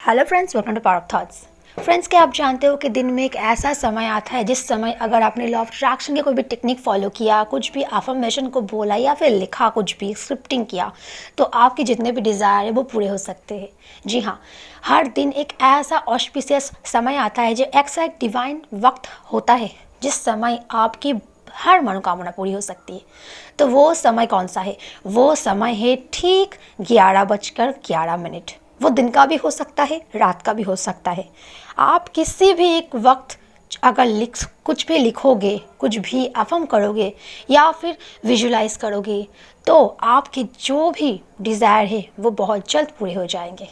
Hello friends, welcome to power of thoughts. Friends, क्या आप जानते हो कि दिन में एक ऐसा समय आता है जिस समय अगर आपने लॉ ऑफ अट्रैक्शन की कोई भी टेक्निक फॉलो किया, कुछ भी अफर्मेशन को बोला या फिर लिखा, कुछ भी स्क्रिप्टिंग किया, तो आपके जितने भी डिज़ायर है वो पूरे हो सकते हैं। जी हाँ, हर दिन एक ऐसा ऑस्पिशियस समय आता है जो एक डिवाइन वक्त होता है जिस समय आपकी हर मनोकामना पूरी हो सकती है। तो वो समय कौन सा है? वो समय है ठीक 11:11। वो दिन का भी हो सकता है, रात का भी हो सकता है। आप किसी भी एक वक्त अगर कुछ भी लिखोगे, कुछ भी अफर्म करोगे या फिर विजुलाइज करोगे, तो आपके जो भी डिज़ायर है वो बहुत जल्द पूरे हो जाएंगे।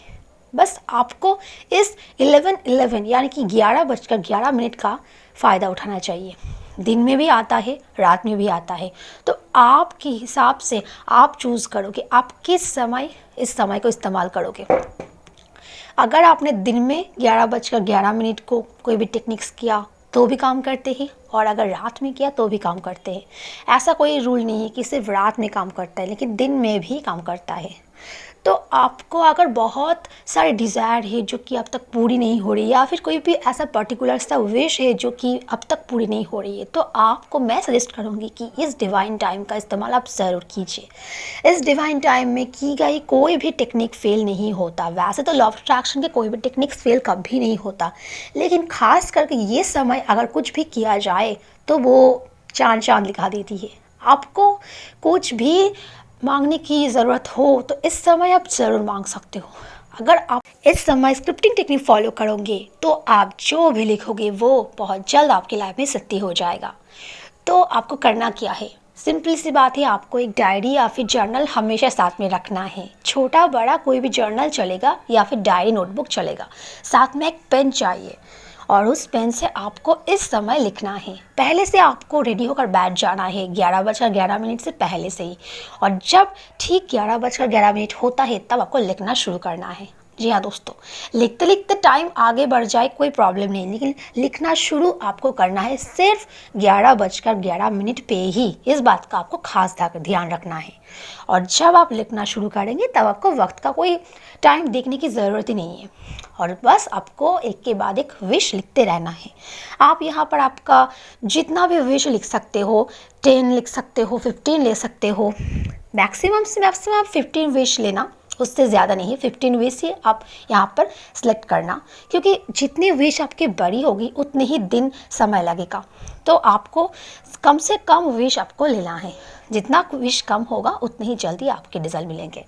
बस आपको इस 11:11 यानी कि 11:11 का फ़ायदा उठाना चाहिए। दिन में भी आता है, रात में भी आता है। तो आपके हिसाब से आप चूज़ करो कि आप किस समय इस समय को इस्तेमाल करोगे। अगर आपने दिन में 11:11 को कोई भी टेक्निक्स किया तो भी काम करते हैं, और अगर रात में किया तो भी काम करते हैं। ऐसा कोई रूल नहीं है कि सिर्फ रात में काम करता है, लेकिन दिन में भी काम करता है। तो आपको अगर बहुत सारे डिज़ायर है जो कि अब तक पूरी नहीं हो रही, या फिर कोई भी ऐसा पर्टिकुलर सा विश है जो कि अब तक पूरी नहीं हो रही है, तो आपको मैं सजेस्ट करूँगी कि इस डिवाइन टाइम का इस्तेमाल आप ज़रूर कीजिए। इस डिवाइन टाइम में की गई कोई भी टेक्निक फेल नहीं होता। वैसे तो लॉ ऑफ अट्रैक्शन के कोई भी टेक्निक्स फेल कभी नहीं होता, लेकिन खास करके ये समय अगर कुछ भी किया जाए तो वो चांद दिखा देती है। आपको कुछ भी मांगने की ज़रूरत हो तो इस समय आप ज़रूर मांग सकते हो। अगर आप इस समय स्क्रिप्टिंग टेक्निक फॉलो करोगे तो आप जो भी लिखोगे वो बहुत जल्द आपकी लाइफ में सत्य हो जाएगा। तो आपको करना क्या है? सिंपल सी बात है, आपको एक डायरी या फिर जर्नल हमेशा साथ में रखना है। छोटा बड़ा कोई भी जर्नल चलेगा या फिर डायरी नोटबुक चलेगा। साथ में एक पेन चाहिए और उस पेन से आपको इस समय लिखना है। पहले से आपको रेडी होकर बैठ जाना है 11:11 से पहले से ही। और जब ठीक 11:11 होता है तब आपको लिखना शुरू करना है। जी हाँ दोस्तों, लिखते लिखते टाइम आगे बढ़ जाए कोई प्रॉब्लम नहीं, लेकिन लिखना शुरू आपको करना है सिर्फ 11:11 पे ही। इस बात का आपको खास ध्यान रखना है। और जब आप लिखना शुरू करेंगे तब आपको वक्त का कोई टाइम देखने की ज़रूरत ही नहीं है, और बस आपको एक के बाद एक विश लिखते रहना है। आप यहाँ पर आपका जितना भी विश लिख सकते हो, 10 लिख सकते हो, 15 ले सकते हो। मैक्सिमम से मैक्सिमम 15 विश लेना, उससे ज़्यादा नहीं। 15 विश ही आप यहाँ पर सिलेक्ट करना, क्योंकि जितनी विश आपकी बड़ी होगी उतने ही दिन समय लगेगा। तो आपको कम से कम विश आपको लेना है। जितना विश कम होगा उतने ही जल्दी आपके रिजल्ट मिलेंगे।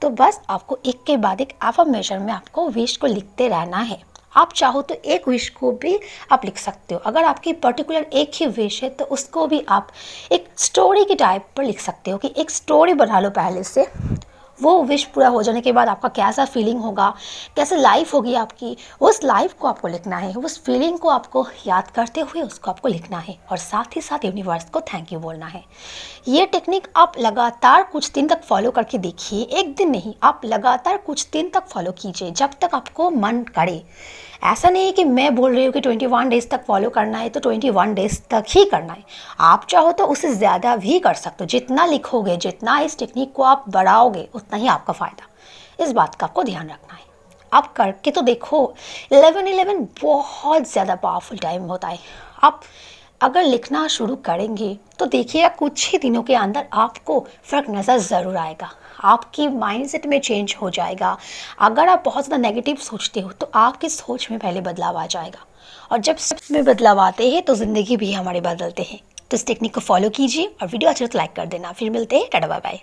तो बस आपको एक के बाद एक अफर्मेशन में आपको विश को लिखते रहना है। आप चाहो तो एक विश को भी आप लिख सकते हो। अगर आपकी पर्टिकुलर एक ही विश है तो उसको भी आप एक स्टोरी के टाइप पर लिख सकते हो, कि एक स्टोरी बना लो पहले से। वो विश पूरा हो जाने के बाद आपका कैसा फीलिंग होगा, कैसे लाइफ होगी आपकी, उस लाइफ को आपको लिखना है। उस फीलिंग को आपको याद करते हुए उसको आपको लिखना है, और साथ ही साथ यूनिवर्स को थैंक यू बोलना है। ये टेक्निक आप लगातार कुछ दिन तक फॉलो करके देखिए। एक दिन नहीं, आप लगातार कुछ दिन तक फॉलो कीजिए जब तक आपको मन करे। ऐसा नहीं है कि मैं बोल रही हूँ कि 21 डेज़ तक फॉलो करना है तो 21 डेज़ तक ही करना है। आप चाहो तो उससे ज़्यादा भी कर सकते हो। जितना लिखोगे, जितना इस टेक्निक को आप बढ़ाओगे, उतना ही आपका फ़ायदा। इस बात का आपको ध्यान रखना है। आप करके तो देखो। 11:11 बहुत ज़्यादा पावरफुल टाइम होता है। आप अगर लिखना शुरू करेंगे तो देखिएगा कुछ ही दिनों के अंदर आपको फ़र्क नज़र ज़रूर आएगा। आपकी माइंडसेट में चेंज हो जाएगा। अगर आप बहुत ज़्यादा नेगेटिव सोचते हो तो आपकी सोच में पहले बदलाव आ जाएगा, और जब सोच में बदलाव आते हैं तो ज़िंदगी भी हमारे बदलते हैं। तो इस टेक्निक को फॉलो कीजिए, और वीडियो अच्छे तो लाइक कर देना। फिर मिलते हैं, टाटा बाय बाय।